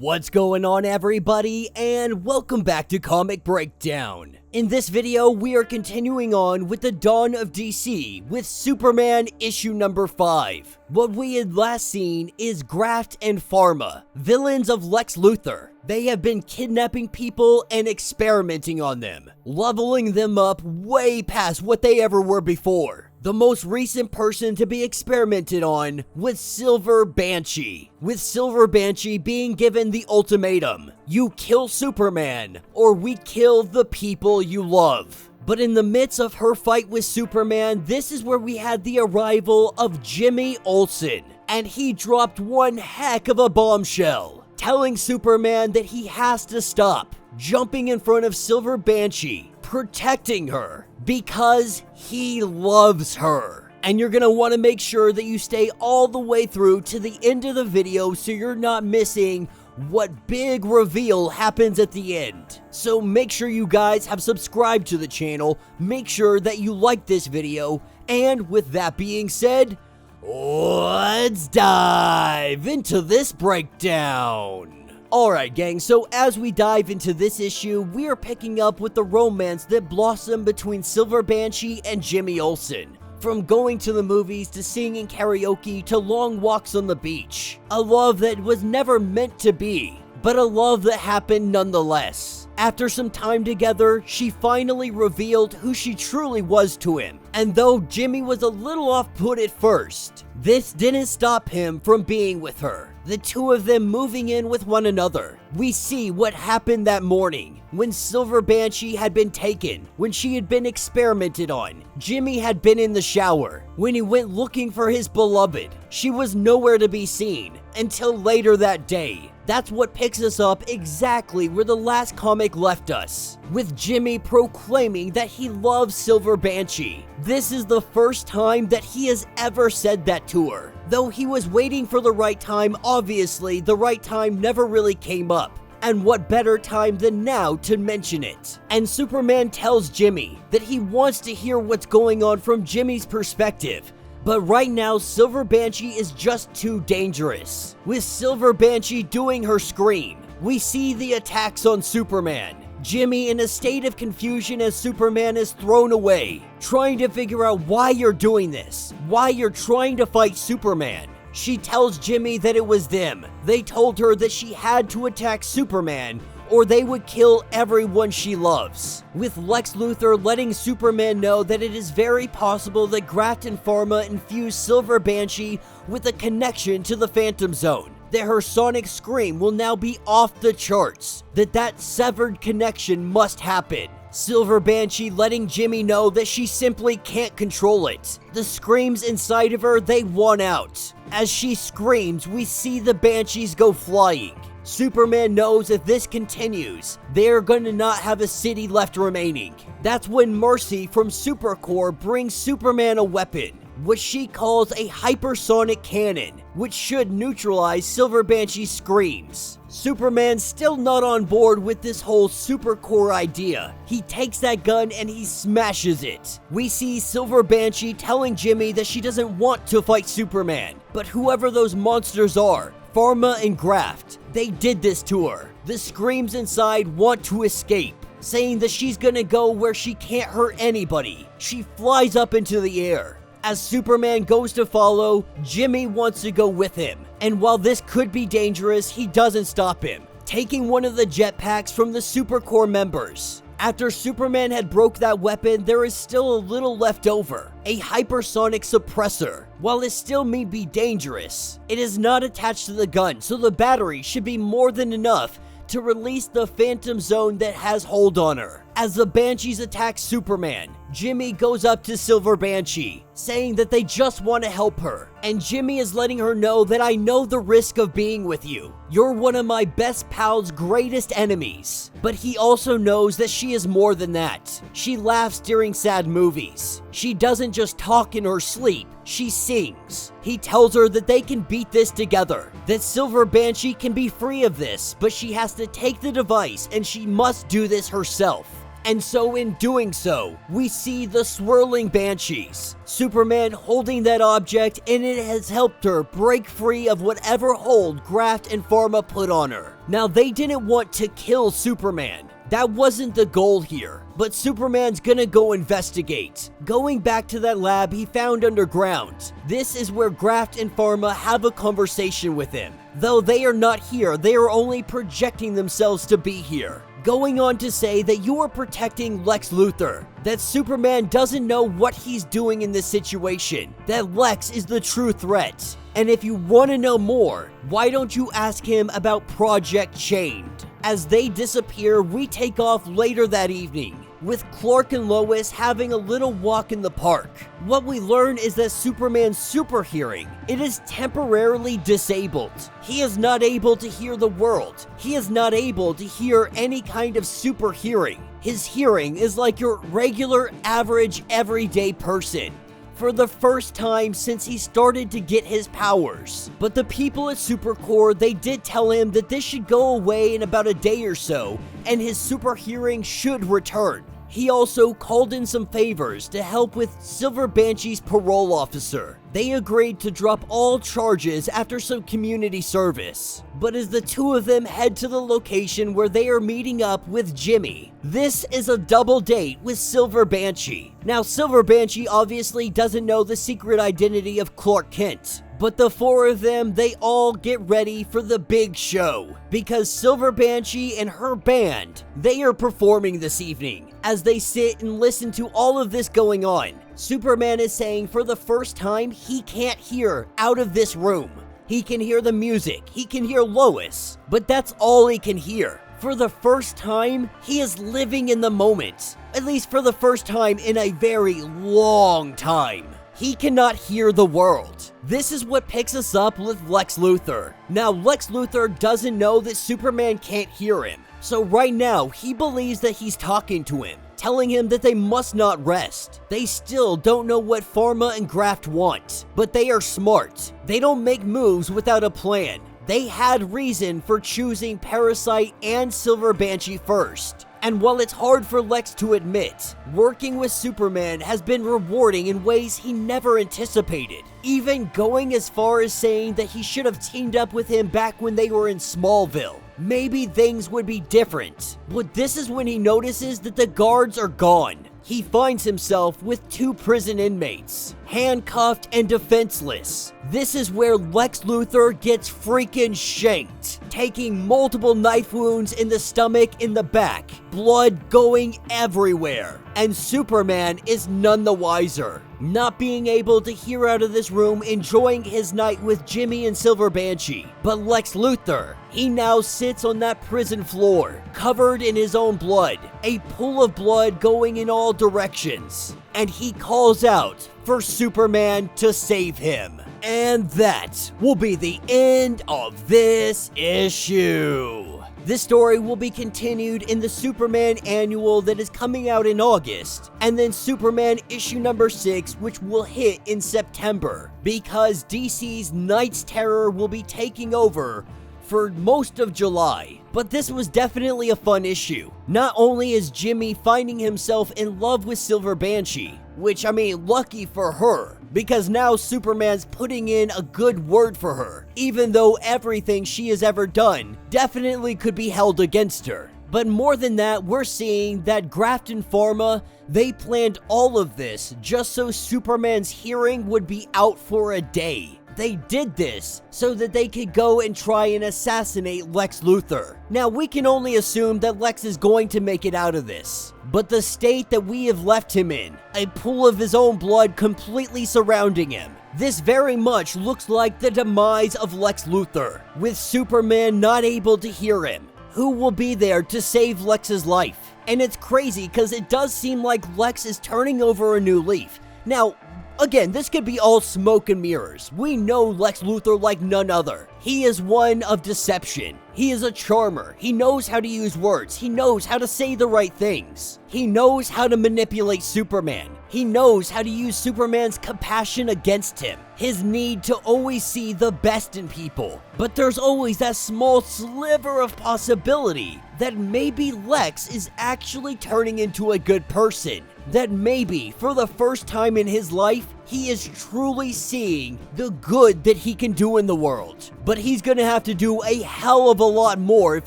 What's going on, everybody, and welcome back to Comic Breakdown. In this video, we are continuing on with the Dawn of DC with Superman issue number 5. What we had last seen is Graft and Pharma, villains of Lex Luthor. They have been kidnapping people and experimenting on them, leveling them up way past what they ever were before. The most recent person to be experimented on was Silver Banshee, with Silver Banshee being given the ultimatum: you kill Superman, or we kill the people you love. But in the midst of her fight with Superman, this is where we had the arrival of Jimmy Olsen, and he dropped one heck of a bombshell, telling Superman that he has to stop, jumping in front of Silver Banshee, protecting her, because he loves her. And you're gonna want to make sure that you stay all the way through to the end of the video so you're not missing what big reveal happens at the end. So make sure you guys have subscribed to the channel, make sure that you like this video, and with that being said, let's dive into this breakdown. Alright gang, so as we dive into this issue, we are picking up with the romance that blossomed between Silver Banshee and Jimmy Olsen. From going to the movies to singing karaoke to long walks on the beach. A love that was never meant to be, but a love that happened nonetheless. After some time together, she finally revealed who she truly was to him. And though Jimmy was a little off-put at first, this didn't stop him from being with her. The two of them moving in with one another. We see what happened that morning when Silver Banshee had been taken, when she had been experimented on. Jimmy had been in the shower. When he went looking for his beloved, she was nowhere to be seen until later that day. That's what picks us up exactly where the last comic left us, with Jimmy proclaiming that he loves Silver Banshee. This is the first time that he has ever said that to her. Though he was waiting for the right time, obviously the right time never really came up. And what better time than now to mention it? And Superman tells Jimmy that he wants to hear what's going on from Jimmy's perspective. But right now, Silver Banshee is just too dangerous. With Silver Banshee doing her scream, we see the attacks on Superman. Jimmy in a state of confusion as Superman is thrown away, trying to figure out why you're doing this, why you're trying to fight Superman. She tells Jimmy that it was them. They told her that she had to attack Superman or they would kill everyone she loves. With Lex Luthor letting Superman know that it is very possible that Graft and Pharma infused Silver Banshee with a connection to the Phantom Zone, that her sonic scream will now be off the charts, that severed connection must happen. Silver Banshee letting Jimmy know that she simply can't control it. The screams inside of her, they won out. As she screams, we see the Banshees go flying. Superman knows if this continues, they're gonna not have a city left remaining. That's when Mercy from Supercorp brings Superman a weapon, which she calls a hypersonic cannon, which should neutralize Silver Banshee's screams. Superman's still not on board with this whole Supercorp idea. He takes that gun and he smashes it. We see Silver Banshee telling Jimmy that she doesn't want to fight Superman, but whoever those monsters are, Pharma and Graft, they did this to her. The screams inside want to escape, saying that she's gonna go where she can't hurt anybody. She flies up into the air. As Superman goes to follow, Jimmy wants to go with him. And while this could be dangerous, he doesn't stop him, taking one of the jetpacks from the Supercorp members. After Superman had broke that weapon, there is still a little left over, a hypersonic suppressor. While it still may be dangerous, it is not attached to the gun, so the battery should be more than enough to release the Phantom Zone that has hold on her. As the Banshees attack Superman, Jimmy goes up to Silver Banshee, saying that they just want to help her. And Jimmy is letting her know that I know the risk of being with you. You're one of my best pal's greatest enemies. But he also knows that she is more than that. She laughs during sad movies. She doesn't just talk in her sleep, she sings. He tells her that they can beat this together, that Silver Banshee can be free of this, but she has to take the device and she must do this herself. And so in doing so, we see the swirling Banshees. Superman holding that object, and it has helped her break free of whatever hold Graft and Pharma put on her. Now, they didn't want to kill Superman. That wasn't the goal here, but Superman's gonna go investigate. Going back to that lab he found underground, this is where Graft and Pharma have a conversation with him. Though they are not here, they are only projecting themselves to be here. Going on to say that you are protecting Lex Luthor, that Superman doesn't know what he's doing in this situation, that Lex is the true threat. And if you want to know more, why don't you ask him about Project Chained? As they disappear, we take off later that evening, with Clark and Lois having a little walk in the park. What we learn is that Superman's super hearing, it is temporarily disabled. He is not able to hear the world. He is not able to hear any kind of super hearing. His hearing is like your regular, average, everyday person. For the first time since he started to get his powers. But the people at Supercorps, they did tell him that this should go away in about a day or so, and his super hearing should return. He also called in some favors to help with Silver Banshee's parole officer. They agreed to drop all charges after some community service. But as the two of them head to the location where they are meeting up with Jimmy, this is a double date with Silver Banshee. Now, Silver Banshee obviously doesn't know the secret identity of Clark Kent. But the four of them, they all get ready for the big show. Because Silver Banshee and her band, they are performing this evening. As they sit and listen to all of this going on, Superman is saying for the first time he can't hear out of this room. He can hear the music, he can hear Lois, but that's all he can hear. For the first time, he is living in the moment. At least for the first time in a very long time. He cannot hear the world. This is what picks us up with Lex Luthor. Now, Lex Luthor doesn't know that Superman can't hear him. So right now, he believes that he's talking to him, telling him that they must not rest. They still don't know what Pharma and Graft want, but they are smart. They don't make moves without a plan. They had reason for choosing Parasite and Silver Banshee first. And while it's hard for Lex to admit, working with Superman has been rewarding in ways he never anticipated, even going as far as saying that he should have teamed up with him back when they were in Smallville. Maybe things would be different. But this is when he notices that the guards are gone. He finds himself with two prison inmates, handcuffed and defenseless. This is where Lex Luthor gets freaking shanked, taking multiple knife wounds in the stomach, in the back, blood going everywhere. And Superman is none the wiser, not being able to hear out of this room, enjoying his night with Jimmy and Silver Banshee. But Lex Luthor, he now sits on that prison floor, covered in his own blood, a pool of blood going in all directions. And he calls out for Superman to save him. And that will be the end of this issue. This story will be continued in the Superman annual that is coming out in August, and then Superman issue number 6, which will hit in September, because DC's Knight's Terror will be taking over for most of July. But this was definitely a fun issue. Not only is Jimmy finding himself in love with Silver Banshee, which, I mean, lucky for her, because now Superman's putting in a good word for her, even though everything she has ever done definitely could be held against her. But more than that, we're seeing that Graft and Pharma, they planned all of this just so Superman's hearing would be out for a day. They did this so that they could go and try and assassinate Lex Luthor. Now, we can only assume that Lex is going to make it out of this, but the state that we have left him in, a pool of his own blood completely surrounding him, this very much looks like the demise of Lex Luthor, with Superman not able to hear him. Who will be there to save Lex's life? And it's crazy because it does seem like Lex is turning over a new leaf. Now, again, this could be all smoke and mirrors. We know Lex Luthor like none other. He is one of deception. He is a charmer. He knows how to use words. He knows how to say the right things. He knows how to manipulate Superman. He knows how to use Superman's compassion against him, his need to always see the best in people. But there's always that small sliver of possibility that maybe Lex is actually turning into a good person. That maybe, for the first time in his life, he is truly seeing the good that he can do in the world. But he's gonna have to do a hell of a lot more if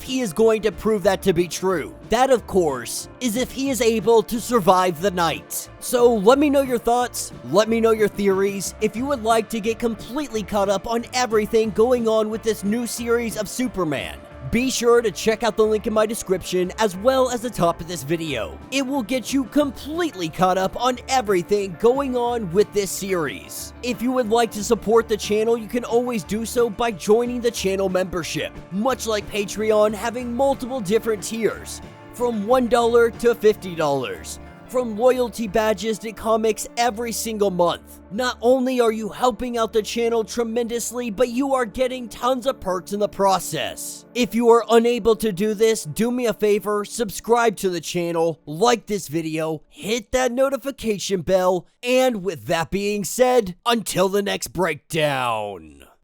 he is going to prove that to be true. That, of course, is if he is able to survive the night. So let me know your thoughts, let me know your theories. If you would like to get completely caught up on everything going on with this new series of Superman, be sure to check out the link in my description as well as the top of this video. It will get you completely caught up on everything going on with this series. If you would like to support the channel, you can always do so by joining the channel membership, much like Patreon having multiple different tiers, from $1 to $50. From loyalty badges to comics every single month. Not only are you helping out the channel tremendously, but you are getting tons of perks in the process. If you are unable to do this, do me a favor, subscribe to the channel, like this video, hit that notification bell, and with that being said, until the next breakdown.